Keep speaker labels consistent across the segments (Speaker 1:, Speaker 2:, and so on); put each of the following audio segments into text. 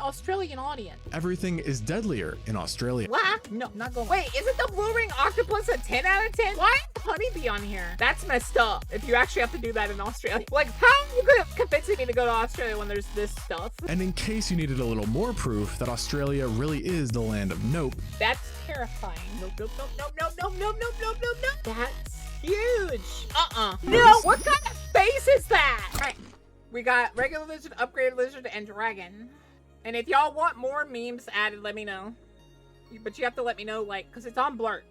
Speaker 1: Australian audience.
Speaker 2: Everything is deadlier in Australia.
Speaker 1: What? No, not going. Wait, isn't the blue ring octopus a 10 out of 10? Why is honeybee on here? That's messed up if you actually have to do that in Australia. Like, how are you convincing me to go to Australia when there's this stuff?
Speaker 2: And in case you needed a little more proof that Australia really is the land of nope.
Speaker 1: That's terrifying. Nope, nope, nope, nope, nope, nope, nope, nope, nope, nope, nope. That's huge. No, what kind of face is that? All right, we got regular lizard, upgraded lizard, and dragon. And if y'all want more memes added, let me know. But you have to let me know, like, because it's on Blurt.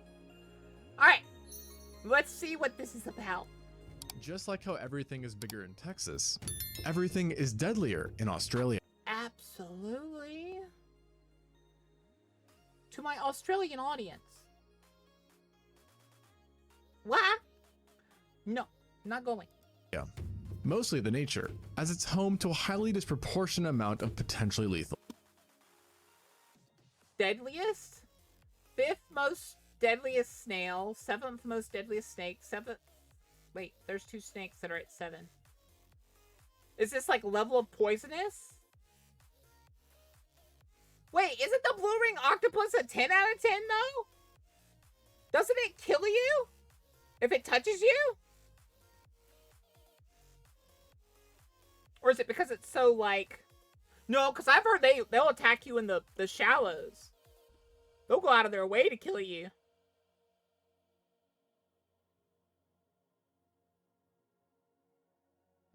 Speaker 1: All right, let's see what this is about.
Speaker 2: Just like how everything is bigger in Texas, everything is deadlier in Australia.
Speaker 1: Absolutely. To my Australian audience. What? No, not going.
Speaker 2: Yeah. Mostly the nature, as it's home to a highly disproportionate amount of potentially lethal.
Speaker 1: Deadliest? 5th most deadliest snail, 7th most deadliest snake, 7th... Wait, there's 2 snakes that are at 7. Is this like level of poisonous? Wait, isn't the blue ring octopus a 10 out of 10 though? Doesn't it kill you if it touches you? Or is it because it's so like... No, because I've heard they'll attack you in the shallows. They'll go out of their way to kill you.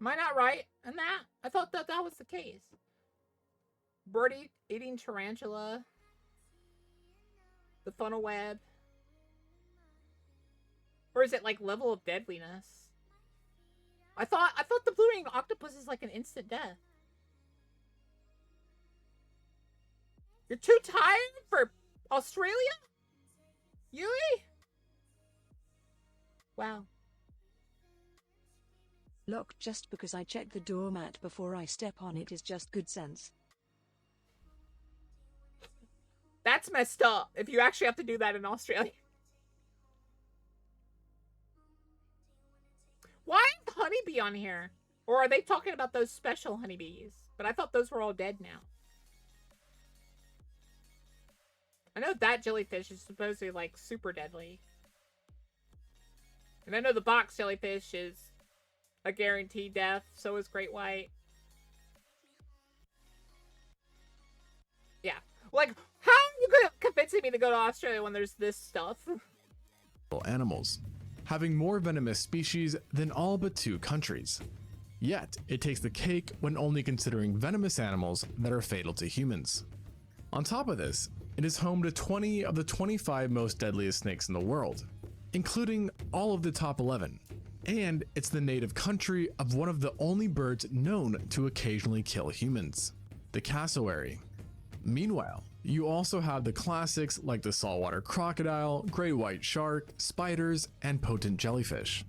Speaker 1: Am I not right in that? I thought that was the case. Bird eating tarantula. The funnel web. Or is it like level of deadliness? I thought the blue ring octopus is like an instant death. You're too tired for Australia? Yui? Wow.
Speaker 3: Look, just because I check the doormat before I step on it is just good sense.
Speaker 1: That's messed up if you actually have to do that in Australia. Why is honeybee on here? Or are they talking about those special honeybees? But I thought those were all dead now. I know that jellyfish is supposedly like super deadly. And I know the box jellyfish is a guaranteed death. So is great white. Yeah. Like, how are you convincing me to go to Australia when there's this stuff?
Speaker 2: Animals, having more venomous species than all but 2 countries. Yet, it takes the cake when only considering venomous animals that are fatal to humans. On top of this, it is home to 20 of the 25 most deadliest snakes in the world, including all of the top 11. And it's the native country of one of the only birds known to occasionally kill humans, the cassowary. Meanwhile, you also have the classics like the saltwater crocodile, great white shark, spiders, and potent jellyfish.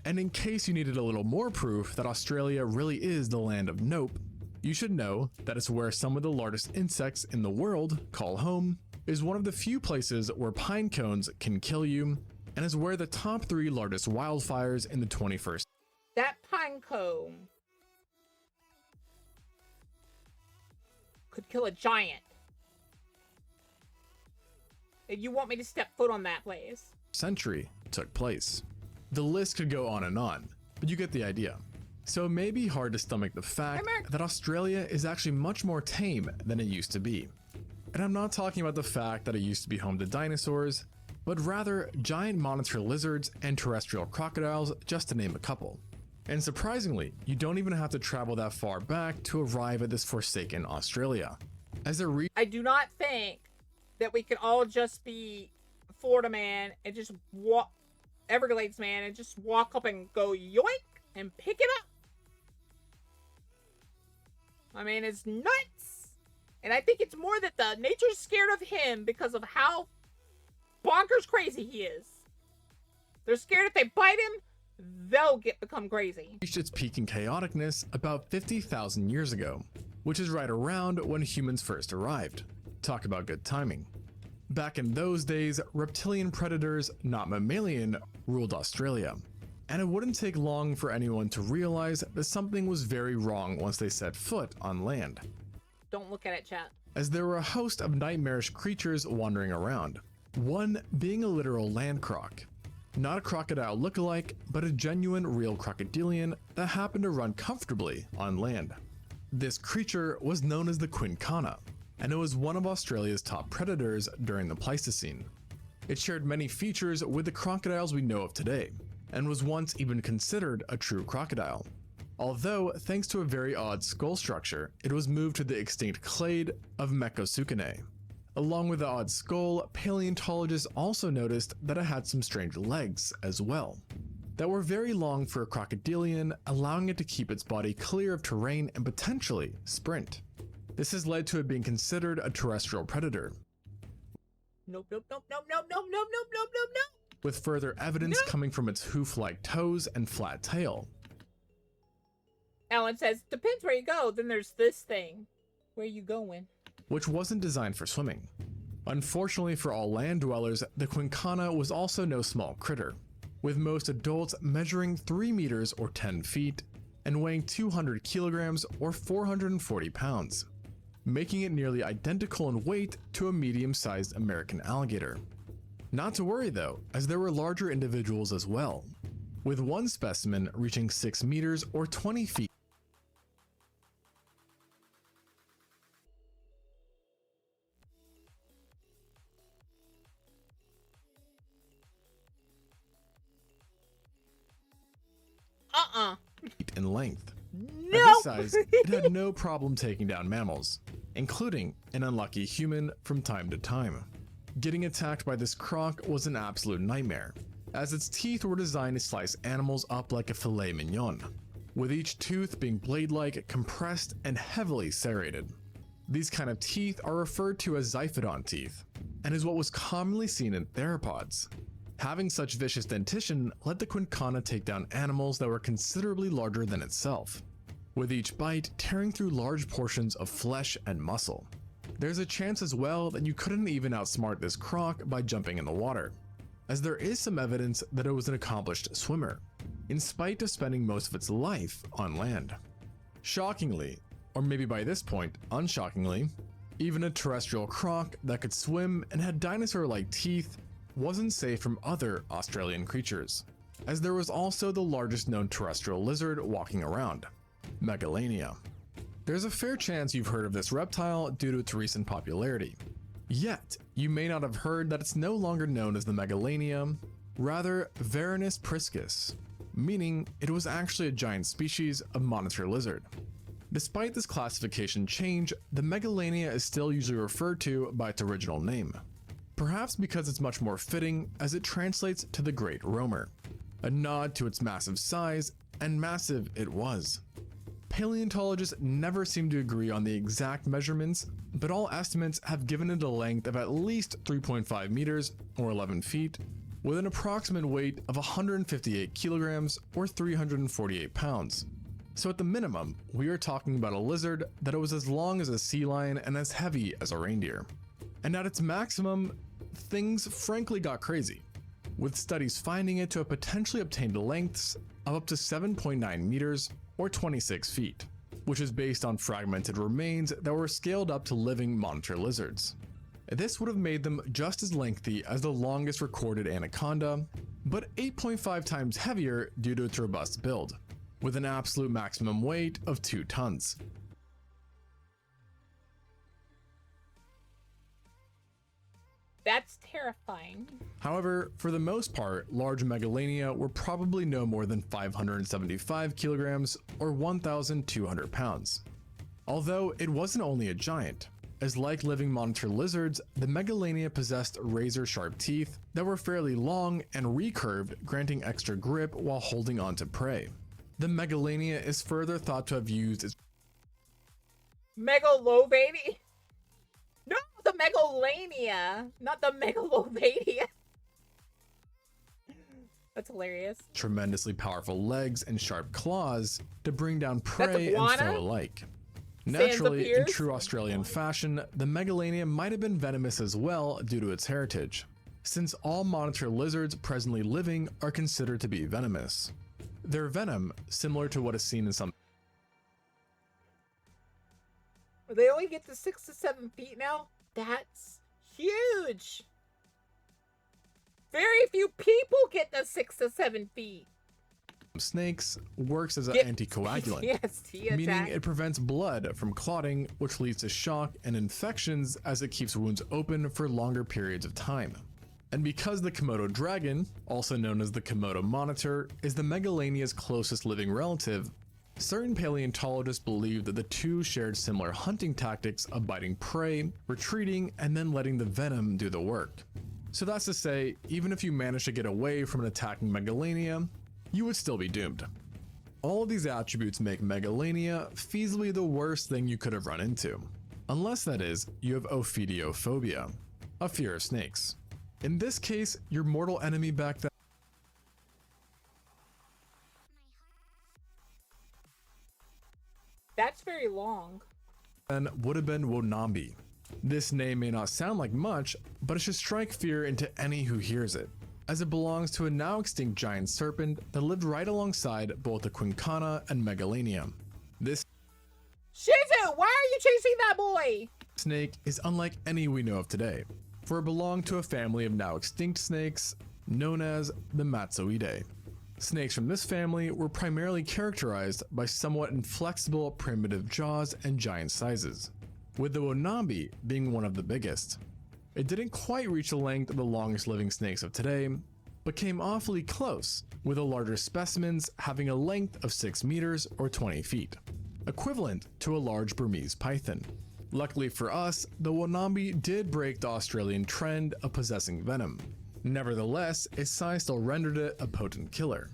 Speaker 2: And in case you needed a little more proof that Australia really is the land of nope, you should know that it's where some of the largest insects in the world call home, is one of the few places where pine cones can kill you, and is where the top 3 largest wildfires in the 21st.
Speaker 1: That pine cone could kill a giant. And you want me to step foot on that place?
Speaker 2: Century took place. The list could go on, but you get the idea. So it may be hard to stomach the fact that Australia is actually much more tame than it used to be. And I'm not talking about the fact that it used to be home to dinosaurs, but rather giant monitor lizards and terrestrial crocodiles, just to name a couple. And surprisingly, you don't even have to travel that far back to arrive at this forsaken Australia.
Speaker 1: I do not think that we could all just be Florida man and just walk, Everglades man, and just walk up and go yoink and pick it up. I mean, it's nuts. And I think it's more that the nature's scared of him because of how bonkers crazy he is. They're scared if they bite him, they'll become crazy.
Speaker 2: Reached its peak in chaoticness about 50,000 years ago, which is right around when humans first arrived. Talk about good timing. Back in those days, reptilian predators, not mammalian, ruled Australia. And it wouldn't take long for anyone to realize that something was very wrong once they set foot on land.
Speaker 1: Don't look at it, chat.
Speaker 2: as there were a host of nightmarish creatures wandering around, one being a literal land croc. Not a crocodile lookalike, but a genuine real crocodilian that happened to run comfortably on land. This creature was known as the quincana, and it was one of Australia's top predators during the Pleistocene. It shared many features with the crocodiles we know of today, and was once even considered a true crocodile. Although, thanks to a very odd skull structure, it was moved to the extinct clade of Mecosukene. Along with the odd skull, paleontologists also noticed that it had some strange legs as well, that were very long for a crocodilian, allowing it to keep its body clear of terrain and potentially sprint. This has led to it being considered a terrestrial predator,
Speaker 1: Nope, nope, nope, nope, nope, nope, nope, nope, nope, nope, nope.
Speaker 2: with further evidence coming from its hoof-like toes and flat tail.
Speaker 1: Alan says, depends where you go. Then there's this thing. Where you going?
Speaker 2: Which wasn't designed for swimming. Unfortunately for all land dwellers, the quincana was also no small critter, with most adults measuring 3 meters or 10 feet and weighing 200 kilograms or 440 pounds, making it nearly identical in weight to a medium-sized American alligator. Not to worry though, as there were larger individuals as well, with one specimen reaching 6 meters or 20 feet. In length. At
Speaker 1: No!
Speaker 2: this size, it had no problem taking down mammals, including an unlucky human from time to time. Getting attacked by this croc was an absolute nightmare, as its teeth were designed to slice animals up like a filet mignon, with each tooth being blade-like, compressed, and heavily serrated. These kind of teeth are referred to as xiphidon teeth, and is what was commonly seen in theropods. Having such vicious dentition let the quincana take down animals that were considerably larger than itself, with each bite tearing through large portions of flesh and muscle. There's a chance as well that you couldn't even outsmart this croc by jumping in the water, as there is some evidence that it was an accomplished swimmer, in spite of spending most of its life on land. Shockingly, or maybe by this point, unshockingly, even a terrestrial croc that could swim and had dinosaur-like teeth wasn't safe from other Australian creatures, as there was also the largest known terrestrial lizard walking around, Megalania. There's a fair chance you've heard of this reptile due to its recent popularity. Yet, you may not have heard that it's no longer known as the Megalania, rather Varanus priscus, meaning it was actually a giant species of monitor lizard. Despite this classification change, the Megalania is still usually referred to by its original name. Perhaps because it's much more fitting as it translates to the Great Roamer, a nod to its massive size, and massive it was. Paleontologists never seem to agree on the exact measurements, but all estimates have given it a length of at least 3.5 meters or 11 feet, with an approximate weight of 158 kilograms or 348 pounds. So at the minimum, we are talking about a lizard that was as long as a sea lion and as heavy as a reindeer. And at its maximum, things frankly got crazy, with studies finding it to have potentially obtained lengths of up to 7.9 meters or 26 feet, which is based on fragmented remains that were scaled up to living monitor lizards. This would have made them just as lengthy as the longest recorded anaconda, but 8.5 times heavier due to its robust build, with an absolute maximum weight of 2 tons.
Speaker 1: That's terrifying.
Speaker 2: However, for the most part, large Megalania were probably no more than 575 kilograms or 1,200 pounds. Although it wasn't only a giant, as like living monitor lizards, the Megalania possessed razor-sharp teeth that were fairly long and recurved, granting extra grip while holding onto prey. The Megalania is further thought to have used its
Speaker 1: Megalovania? No, the Megalania, not the Megalovania. That's hilarious.
Speaker 2: tremendously powerful legs and sharp claws to bring down prey and
Speaker 1: iguana?
Speaker 2: foe alike.
Speaker 1: Sans
Speaker 2: Naturally, in
Speaker 1: appears?
Speaker 2: true Australian fashion, the Megalania might have been venomous as well due to its heritage, since all monitor lizards presently living are considered to be venomous. Their venom, similar to what is seen in some
Speaker 1: They only get to 6 to 7 feet now? That's huge! Very few people get to 6 to 7 feet.
Speaker 2: Snakes works as an anticoagulant, meaning it prevents blood from clotting, which leads to shock and infections as it keeps wounds open for longer periods of time. And because the Komodo dragon, also known as the Komodo monitor, is the Megalania's closest living relative, certain paleontologists believe that the two shared similar hunting tactics of biting prey, retreating, and then letting the venom do the work. So that's to say, even if you manage to get away from an attacking Megalania, you would still be doomed. All of these attributes make Megalania feasibly the worst thing you could have run into. Unless that is, you have ophidiophobia, a fear of snakes. In this case, your mortal enemy back then
Speaker 1: That's very long.
Speaker 2: would have been Wonambi. This name may not sound like much, but it should strike fear into any who hears it, as it belongs to a now extinct giant serpent that lived right alongside both the Quincana and Megalania. This
Speaker 1: Shizu, why are you chasing that boy?
Speaker 2: snake is unlike any we know of today, for it belonged to a family of now extinct snakes known as the Matsoidae. Snakes from this family were primarily characterized by somewhat inflexible primitive jaws and giant sizes, with the Wonambi being one of the biggest. It didn't quite reach the length of the longest living snakes of today, but came awfully close, with the larger specimens having a length of 6 meters or 20 feet, equivalent to a large Burmese python. Luckily for us, the Wonambi did break the Australian trend of possessing venom. Nevertheless, its size still rendered it a potent killer,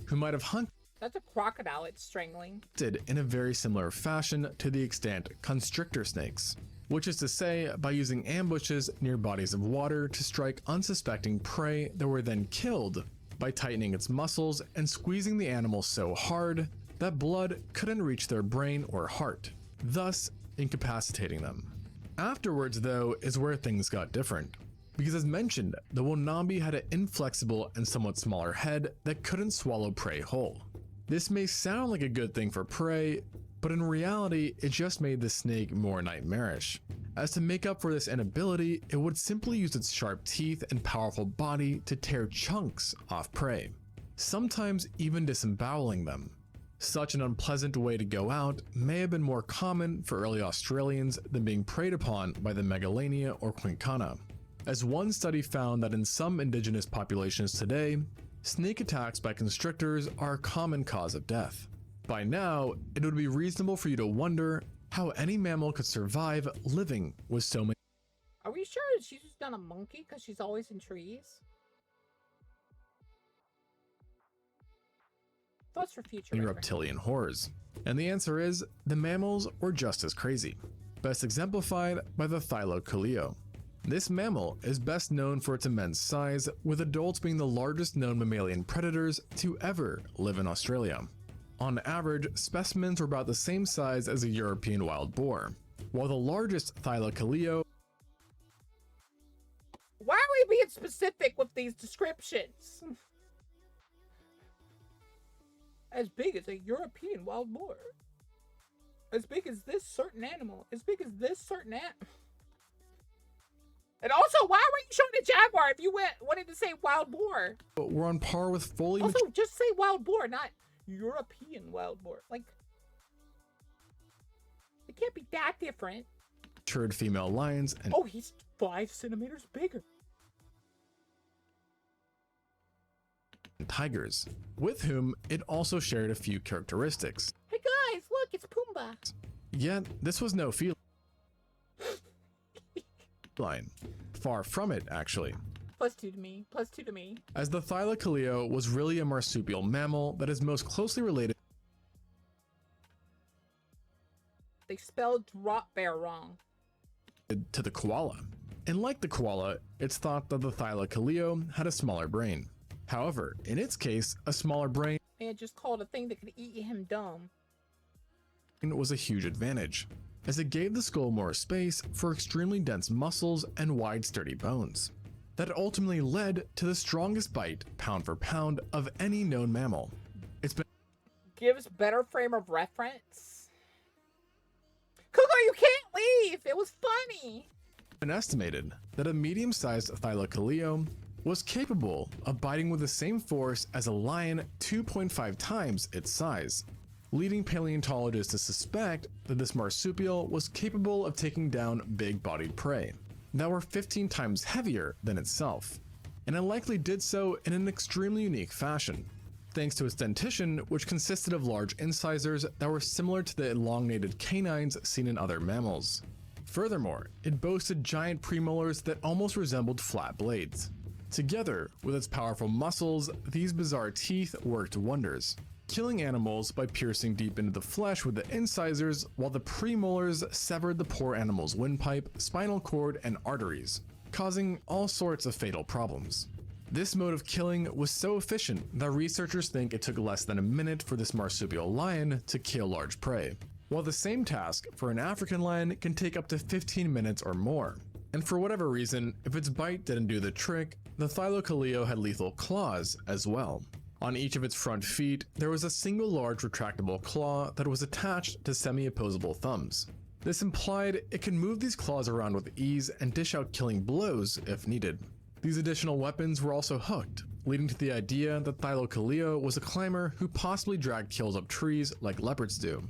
Speaker 2: who might have hunted
Speaker 1: That's a crocodile it's strangling.
Speaker 2: in a very similar fashion to the extant constrictor snakes, which is to say, by using ambushes near bodies of water to strike unsuspecting prey that were then killed by tightening its muscles and squeezing the animal so hard that blood couldn't reach their brain or heart, thus incapacitating them. Afterwards, though, is where things got different, because as mentioned, the Wonambi had an inflexible and somewhat smaller head that couldn't swallow prey whole. This may sound like a good thing for prey, but in reality, it just made the snake more nightmarish, as to make up for this inability, it would simply use its sharp teeth and powerful body to tear chunks off prey, sometimes even disemboweling them. Such an unpleasant way to go out may have been more common for early Australians than being preyed upon by the Megalania or Quincana, as one study found that in some indigenous populations today, snake attacks by constrictors are a common cause of death. By now, it would be reasonable for you to wonder how any mammal could survive living with so many.
Speaker 1: Are we sure she's just not a monkey because she's always in trees? Thoughts for future reference.
Speaker 2: Reptilian horrors? And the answer is, the mammals were just as crazy. Best exemplified by the Thylacoleo. This mammal is best known for its immense size, with adults being the largest known mammalian predators to ever live in Australia. On average, specimens were about the same size as a European wild boar, while the largest Thylacoleo.
Speaker 1: Why are we being specific with these descriptions? As big as a European wild boar. As big as this certain animal. As big as this certain animal. And also, why were you showing a jaguar if you wanted to say wild boar?
Speaker 2: We're on par with fully
Speaker 1: Also, just say wild boar, not European wild boar. Like, it can't be that different.
Speaker 2: matured female lions and
Speaker 1: Oh, he's 5 centimeters bigger.
Speaker 2: tigers, with whom it also shared a few characteristics.
Speaker 1: Hey guys, look, it's Pumbaa.
Speaker 2: Yet, this was no feline. Far from it, actually,
Speaker 1: +2 to me. +2 to me.
Speaker 2: as the Thylacoleo was really a marsupial mammal that is most closely related
Speaker 1: They spelled drop bear wrong.
Speaker 2: to the koala. And like the koala, it's thought that the Thylacoleo had a smaller brain. However, in its case, a smaller brain
Speaker 1: They had just called a thing that could eat him dumb.
Speaker 2: was a huge advantage, as it gave the skull more space for extremely dense muscles and wide sturdy bones. That ultimately led to the strongest bite, pound for pound, of any known mammal. It's been
Speaker 1: Gives better frame of reference. Coco, you can't leave! It was funny!
Speaker 2: Been estimated that a medium-sized Thylacoleo was capable of biting with the same force as a lion 2.5 times its size, leading paleontologists to suspect that this marsupial was capable of taking down big-bodied prey that were 15 times heavier than itself, and it likely did so in an extremely unique fashion, thanks to its dentition, which consisted of large incisors that were similar to the elongated canines seen in other mammals. Furthermore, it boasted giant premolars that almost resembled flat blades. Together with its powerful muscles, these bizarre teeth worked wonders, killing animals by piercing deep into the flesh with the incisors, while the premolars severed the poor animal's windpipe, spinal cord, and arteries, causing all sorts of fatal problems. This mode of killing was so efficient that researchers think it took less than a minute for this marsupial lion to kill large prey, while the same task for an African lion can take up to 15 minutes or more. And for whatever reason, if its bite didn't do the trick, the Thylacoleo had lethal claws as well. On each of its front feet, there was a single large retractable claw that was attached to semi-opposable thumbs. This implied it could move these claws around with ease and dish out killing blows if needed. These additional weapons were also hooked, leading to the idea that Thylacoleo was a climber who possibly dragged kills up trees like leopards do.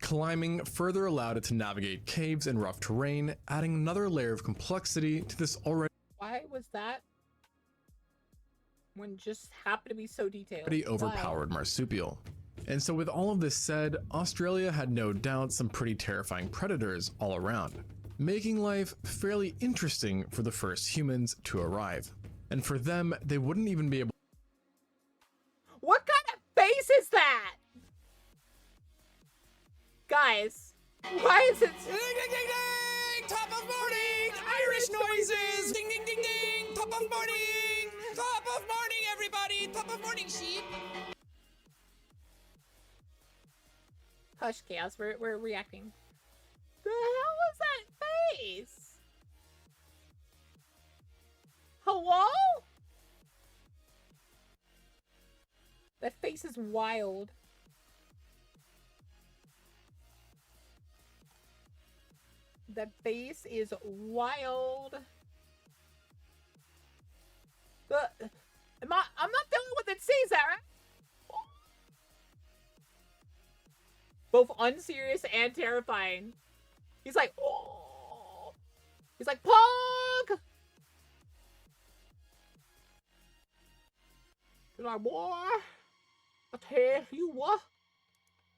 Speaker 2: Climbing further allowed it to navigate caves and rough terrain, adding another layer of complexity to this already
Speaker 1: Why was that one just happened to be so detailed?
Speaker 2: overpowered marsupial. And so with all of this said, Australia had no doubt some pretty terrifying predators all around, making life fairly interesting for the first humans to arrive. And for them, they wouldn't even be able.
Speaker 1: What kind of face is that? Guys, why is it...
Speaker 4: Ding, ding, ding, ding! Top of morning! Irish noises! Ding, ding, ding, ding! Top of morning! Top of morning, everybody! Top of morning, sheep!
Speaker 1: Hush, Chaos, we're reacting. The hell was that face? Hello? That face is wild. That face is wild. I'm not the only one that sees that, right? Both unserious and terrifying. He's like, oh. He's like, Pog! He's like, boy, I tell you what.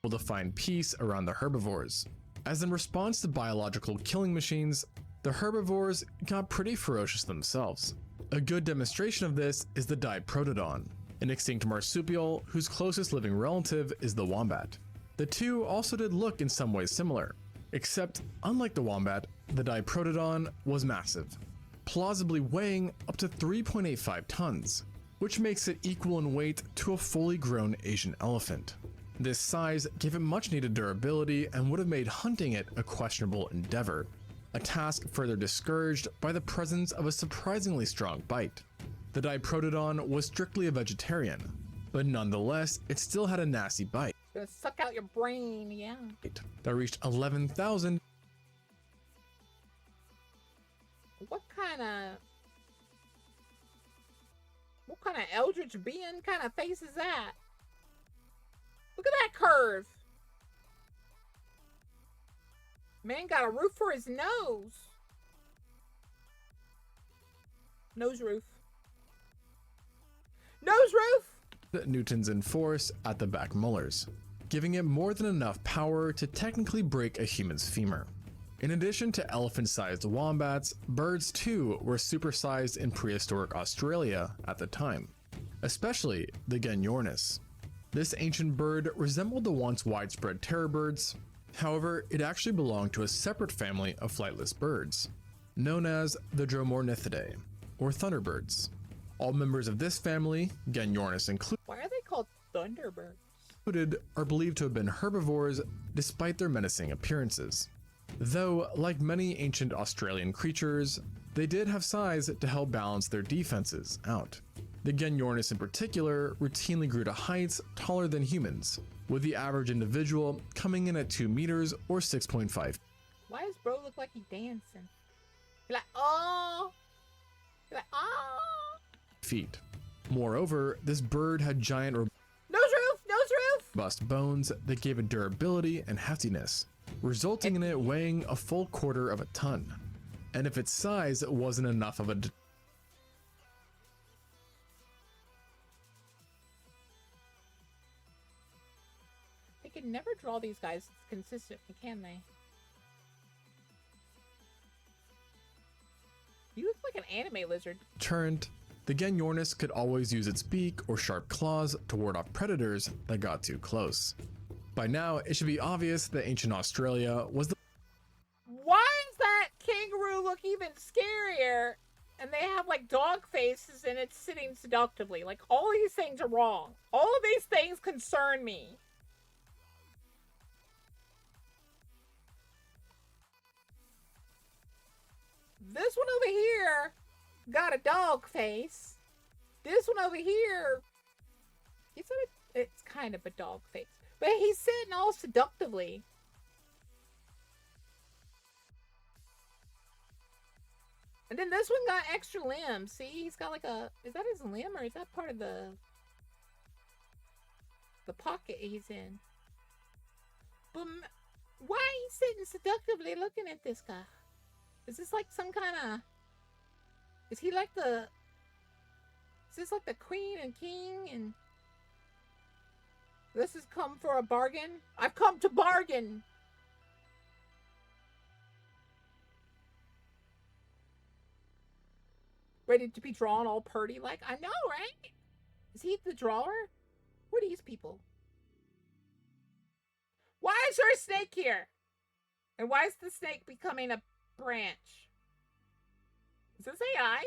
Speaker 2: To find peace around the herbivores. As in response to biological killing machines, the herbivores got pretty ferocious themselves. A good demonstration of this is the Diprotodon, an extinct marsupial whose closest living relative is the wombat. The two also did look in some ways similar, except unlike the wombat, the Diprotodon was massive, plausibly weighing up to 3.85 tons, which makes it equal in weight to a fully grown Asian elephant. This size gave it much needed durability and would have made hunting it a questionable endeavor, a task further discouraged by the presence of a surprisingly strong bite. The Diprotodon was strictly a vegetarian, but nonetheless, it still had a nasty bite.
Speaker 1: It's gonna suck out your brain, yeah.
Speaker 2: That reached 11,000.
Speaker 1: What kind of eldritch being kind of face is that? Look at that curve. Man got a roof for his nose. Nose roof. Nose roof!
Speaker 2: Newtons in force at the back molars, giving it more than enough power to technically break a human's femur. In addition to elephant-sized wombats, birds too were supersized in prehistoric Australia at the time, especially the Genyornis. This ancient bird resembled the once widespread terror birds. However, it actually belonged to a separate family of flightless birds, known as the Dromornithidae, or thunderbirds. All members of this family, Genyornis
Speaker 1: Why are they called thunderbirds?
Speaker 2: included, are believed to have been herbivores despite their menacing appearances. Though, like many ancient Australian creatures, they did have size to help balance their defenses out. The Genyornis in particular routinely grew to heights taller than humans, with the average individual coming in at 2 meters or 6.5.
Speaker 1: Why does bro look like he dancing? You're like, oh. You're like, oh.
Speaker 2: Feet. Moreover, this bird had giant
Speaker 1: Nose roof, nose roof.
Speaker 2: robust bones that gave it durability and heftiness, resulting in it weighing a full quarter of a ton. And if its size wasn't enough of a
Speaker 1: They can never draw these guys consistently, can they? You look like an anime lizard.
Speaker 2: deterrent, the Genyornis could always use its beak or sharp claws to ward off predators that got too close. By now, it should be obvious that ancient Australia was the
Speaker 1: Why does that kangaroo look even scarier? And they have like dog faces and it's sitting seductively. Like all these things are wrong. All of these things concern me. This one over here got a dog face. This one over here, it's kind of a dog face. But he's sitting all seductively. And then this one got extra limbs. See, he's got like a, is that his limb or is that part of the pocket he's in? But why are you sitting seductively looking at this guy? Is this like some kind of, is he like the, is this like the queen and king and this has come for a bargain? I've come to bargain. Ready to be drawn all purdy like? I know, right? Is he the drawer? Who are these people? Why is there a snake here? And why is the snake becoming a branch? Is this AI?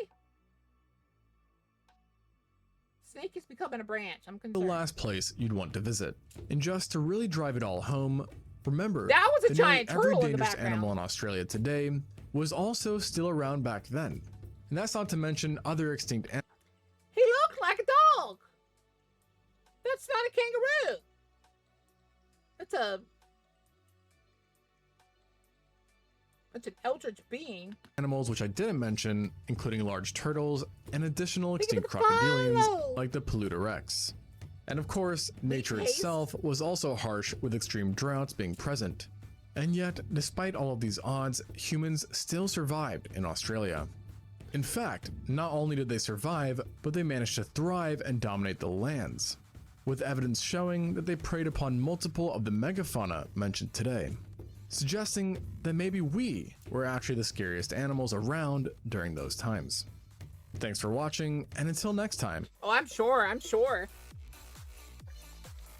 Speaker 1: Snake is becoming a branch. I'm concerned.
Speaker 2: the last place you'd want to visit. And just to really drive it all home, remember
Speaker 1: That was a
Speaker 2: that
Speaker 1: giant
Speaker 2: nearly every
Speaker 1: turtle in the
Speaker 2: dangerous
Speaker 1: background.
Speaker 2: animal in Australia today was also still around back then. And that's not to mention other extinct animals.
Speaker 1: He looked like a dog. That's not a kangaroo. That's an eldritch being.
Speaker 2: Animals which I didn't mention, including large turtles and additional
Speaker 1: Look at
Speaker 2: extinct
Speaker 1: the
Speaker 2: crocodilians
Speaker 1: follow.
Speaker 2: like the Palutorex. And of course, nature
Speaker 1: case?
Speaker 2: itself was also harsh with extreme droughts being present. And yet, despite all of these odds, humans still survived in Australia. In fact, not only did they survive, but they managed to thrive and dominate the lands, with evidence showing that they preyed upon multiple of the megafauna mentioned today, suggesting that maybe we were actually the scariest animals around during those times. Thanks for watching, and until next time.
Speaker 1: Oh, I'm sure.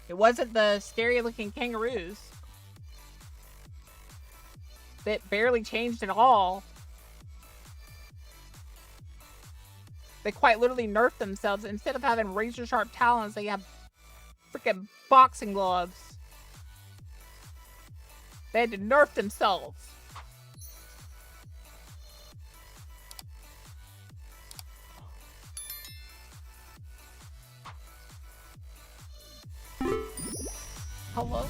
Speaker 1: It wasn't the scary looking kangaroos. That barely changed at all. They quite literally nerfed themselves. Instead of having razor sharp talons, they have freaking boxing gloves. They had to nerf themselves. Hello?